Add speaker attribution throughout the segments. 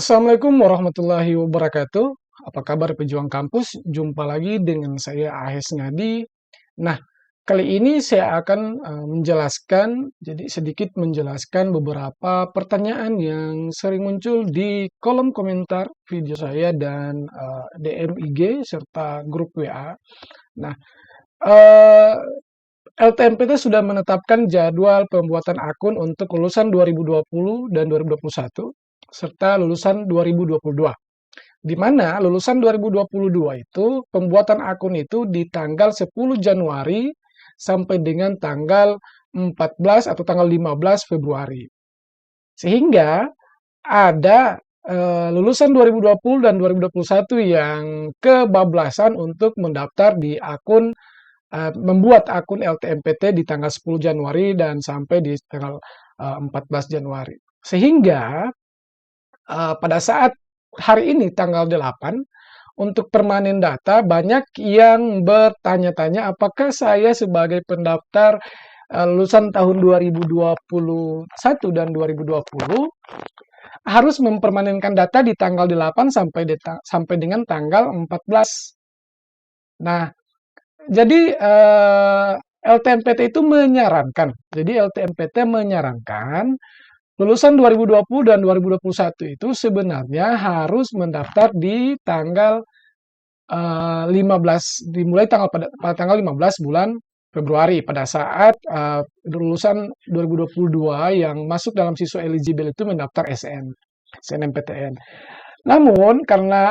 Speaker 1: Assalamualaikum warahmatullahi wabarakatuh. Apa kabar pejuang kampus? Jumpa lagi dengan saya Ahes Ngadi. Nah, kali ini saya akan menjelaskan, jadi sedikit menjelaskan beberapa pertanyaan yang sering muncul di kolom komentar video saya dan DM IG serta grup WA. Nah, eh, LTMPT sudah menetapkan jadwal pembuatan akun untuk lulusan 2020 dan 2021 serta lulusan 2022. Di mana lulusan 2022 itu pembuatan akun itu di tanggal 10 Januari sampai dengan tanggal 14 atau tanggal 15 Februari. Sehingga ada lulusan 2020 dan 2021 yang kebablasan untuk mendaftar di akun membuat akun LTMPT di tanggal 10 Januari dan sampai di tanggal 14 Januari. Sehingga pada saat hari ini tanggal 8 untuk permanen data banyak yang bertanya-tanya apakah saya sebagai pendaftar lulusan tahun 2021 dan 2020 harus mempermanenkan data di tanggal 8 sampai dengan tanggal 14. Nah, jadi LTMPT itu menyarankan. Jadi LTMPT menyarankan lulusan 2020 dan 2021 itu sebenarnya harus mendaftar di tanggal 15, dimulai pada tanggal 15 bulan Februari pada saat lulusan 2022 yang masuk dalam siswa eligible itu mendaftar SNMPTN. Namun karena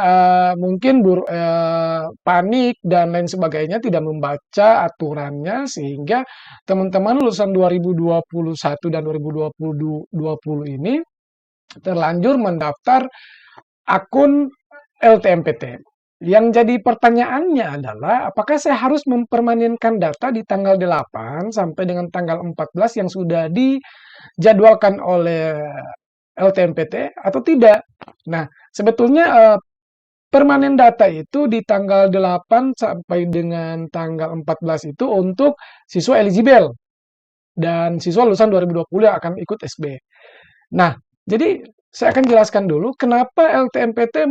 Speaker 1: mungkin panik dan lain sebagainya tidak membaca aturannya sehingga teman-teman lulusan 2021 dan 2020 ini terlanjur mendaftar akun LTMPT. Yang jadi pertanyaannya adalah apakah saya harus mempermanenkan data di tanggal 8 sampai dengan tanggal 14 yang sudah dijadwalkan oleh LTMPT atau tidak? Nah, sebetulnya permanen data itu di tanggal 8 sampai dengan tanggal 14 itu untuk siswa eligible dan siswa lulusan 2020 yang akan ikut SB. Nah, jadi saya akan jelaskan dulu kenapa LTMPT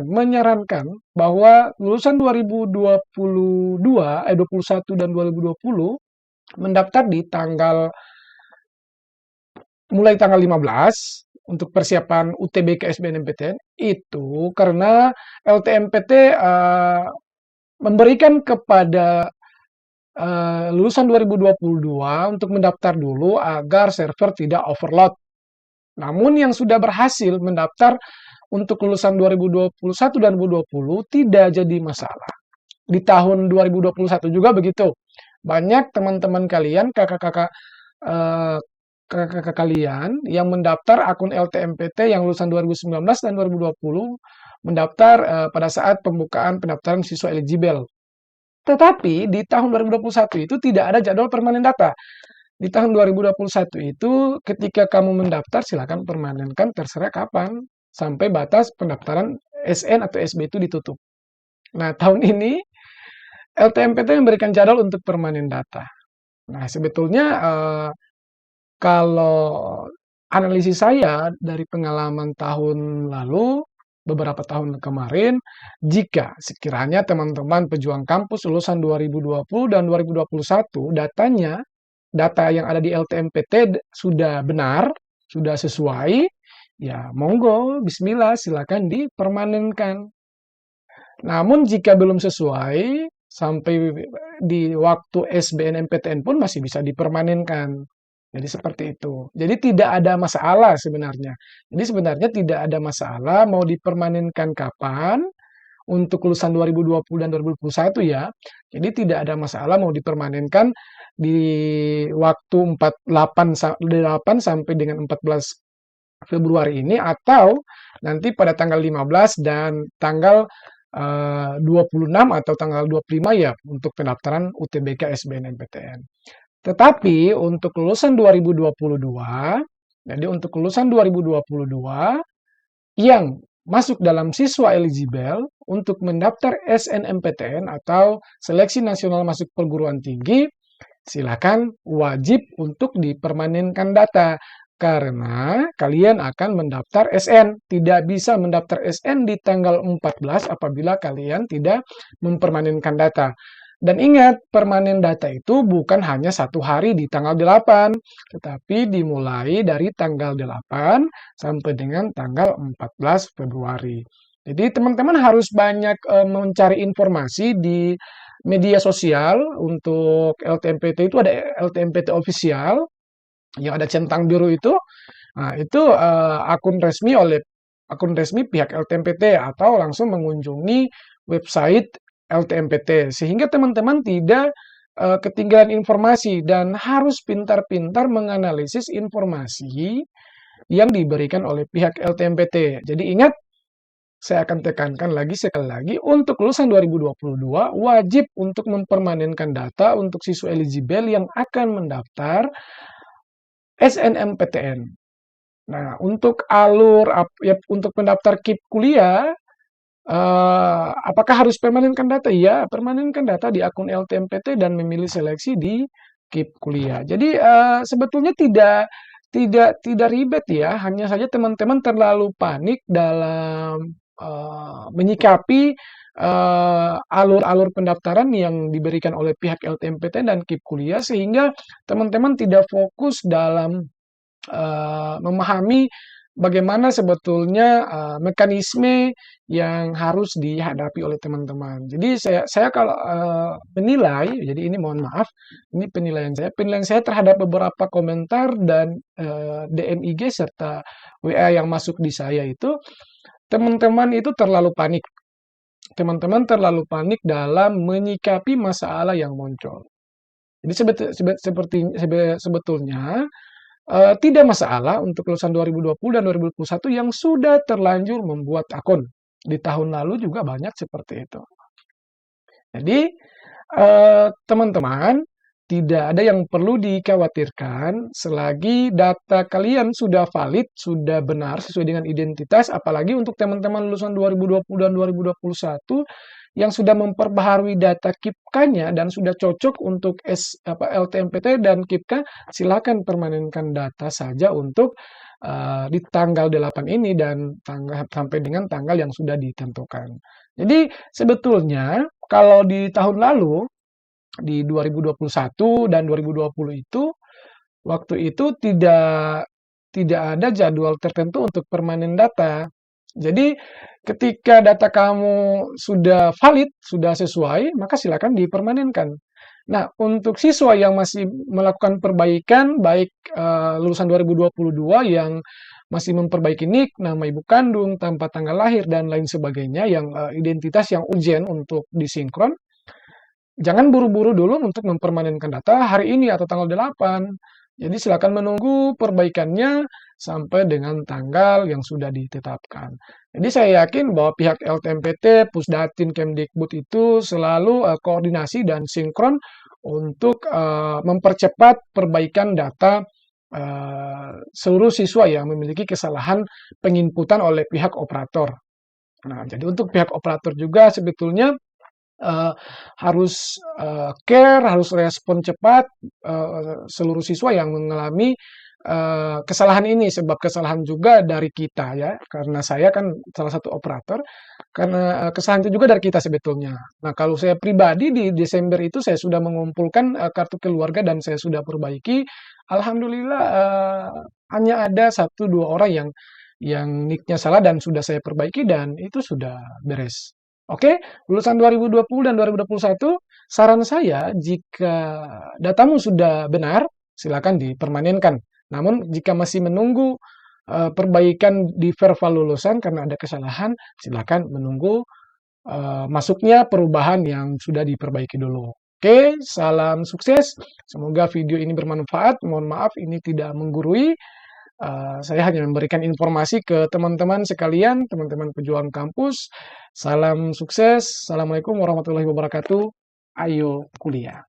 Speaker 1: menyarankan bahwa lulusan 2021 dan 2020 mendaftar di mulai tanggal 15 untuk persiapan UTBK SBMPTN itu karena LTMPT memberikan kepada lulusan 2022 untuk mendaftar dulu agar server tidak overload. Namun yang sudah berhasil mendaftar untuk lulusan 2021 dan 2020 tidak jadi masalah. Di tahun 2021 juga begitu. Banyak teman-teman kalian, kakak-kakak kalian yang mendaftar akun LTMPT yang lulusan 2019 dan 2020 mendaftar pada saat pembukaan pendaftaran siswa eligible. Tetapi di tahun 2021 itu tidak ada jadwal permanen data. Di tahun 2021 itu ketika kamu mendaftar silakan permanenkan terserah kapan sampai batas pendaftaran SN atau SB itu ditutup. Nah, tahun ini LTMPT memberikan jadwal untuk permanen data. Nah, sebetulnya kalau analisis saya dari pengalaman tahun lalu, beberapa tahun kemarin, jika sekiranya teman-teman pejuang kampus lulusan 2020 dan 2021 data yang ada di LTMPT sudah benar, sudah sesuai, ya monggo, bismillah, silakan dipermanenkan. Namun jika belum sesuai, sampai di waktu SBNMPTN pun masih bisa dipermanenkan. Jadi seperti itu. Jadi tidak ada masalah sebenarnya. Jadi sebenarnya tidak ada masalah mau dipermanenkan kapan untuk lulusan 2020 dan 2021 ya. Jadi tidak ada masalah mau dipermanenkan di waktu 8 sampai dengan 14 Februari ini atau nanti pada tanggal 15 dan tanggal 26 atau tanggal 25 ya untuk pendaftaran UTBK SBNMPTN. Tetapi untuk lulusan 2022, jadi untuk lulusan 2022 yang masuk dalam siswa eligible untuk mendaftar SNMPTN atau Seleksi Nasional Masuk Perguruan Tinggi, silakan wajib untuk dipermanenkan data. Karena kalian akan mendaftar SN. Tidak bisa mendaftar SN di tanggal 14 apabila kalian tidak mempermanenkan data. Dan ingat, permanen data itu bukan hanya 1 hari di tanggal 8, tetapi dimulai dari tanggal 8 sampai dengan tanggal 14 Februari. Jadi teman-teman harus banyak mencari informasi di media sosial. Untuk LTMPT itu ada LTMPT official yang ada centang biru itu. Nah, itu akun resmi pihak LTMPT atau langsung mengunjungi website LTMPT sehingga teman-teman tidak ketinggalan informasi dan harus pintar-pintar menganalisis informasi yang diberikan oleh pihak LTMPT. Jadi ingat, saya akan tekankan lagi sekali lagi, untuk lulusan 2022 wajib untuk mempermanenkan data untuk siswa eligible yang akan mendaftar SNMPTN. Nah, untuk untuk pendaftar KIP kuliah, apakah harus permanenkan data? Ya, permanenkan data di akun LTMPT dan memilih seleksi di KIP kuliah. Jadi, sebetulnya tidak ribet ya, hanya saja teman-teman terlalu panik dalam, menyikapi, alur-alur pendaftaran yang diberikan oleh pihak LTMPT dan KIP kuliah, sehingga teman-teman tidak fokus dalam memahami bagaimana sebetulnya mekanisme yang harus dihadapi oleh teman-teman. Jadi saya kalau menilai, jadi ini mohon maaf, ini penilaian saya terhadap beberapa komentar dan DM IG serta WA yang masuk di saya itu, teman-teman itu terlalu panik. Teman-teman terlalu panik dalam menyikapi masalah yang muncul. Jadi sebetulnya tidak masalah untuk lulusan 2020 dan 2021 yang sudah terlanjur membuat akun. Di tahun lalu juga banyak seperti itu. Jadi, teman-teman, tidak ada yang perlu dikhawatirkan selagi data kalian sudah valid, sudah benar sesuai dengan identitas, apalagi untuk teman-teman lulusan 2020 dan 2021 yang sudah memperbaharui data KIPK-nya dan sudah cocok untuk LTMPT dan KIPK, silakan permanenkan data saja untuk di tanggal 8 ini dan sampai dengan tanggal yang sudah ditentukan. Jadi sebetulnya kalau di tahun lalu, di 2021 dan 2020 itu, waktu itu tidak ada jadwal tertentu untuk permanen data. Jadi ketika data kamu sudah valid, sudah sesuai, maka silakan dipermanenkan. Nah, untuk siswa yang masih melakukan perbaikan, baik lulusan 2022 yang masih memperbaiki NIK, nama ibu kandung, tanpa tanggal lahir, dan lain sebagainya, yang identitas yang urgent untuk disinkron, jangan buru-buru dulu untuk mempermanenkan data hari ini atau tanggal 8. Jadi silakan menunggu perbaikannya sampai dengan tanggal yang sudah ditetapkan. Jadi saya yakin bahwa pihak LTMPT, Pusdatin, Kemdikbud itu selalu koordinasi dan sinkron untuk mempercepat perbaikan data seluruh siswa yang memiliki kesalahan penginputan oleh pihak operator. Nah, jadi untuk pihak operator juga sebetulnya harus care, harus respon cepat seluruh siswa yang mengalami kesalahan ini, sebab kesalahan juga dari kita ya, karena saya kan salah satu operator, karena kesalahan itu juga dari kita sebetulnya. Nah, kalau saya pribadi di Desember itu saya sudah mengumpulkan kartu keluarga dan saya sudah perbaiki. Alhamdulillah hanya ada 1-2 orang yang NIK-nya salah dan sudah saya perbaiki dan itu sudah beres. Oke, lulusan 2020 dan 2021, saran saya jika datamu sudah benar, silakan dipermanenkan. Namun jika masih menunggu perbaikan di verval lulusan karena ada kesalahan, silakan menunggu masuknya perubahan yang sudah diperbaiki dulu. Oke, salam sukses. Semoga video ini bermanfaat. Mohon maaf ini tidak menggurui. Saya hanya memberikan informasi ke teman-teman sekalian, teman-teman pejuang kampus. Salam sukses. Assalamualaikum warahmatullahi wabarakatuh. Ayo kuliah.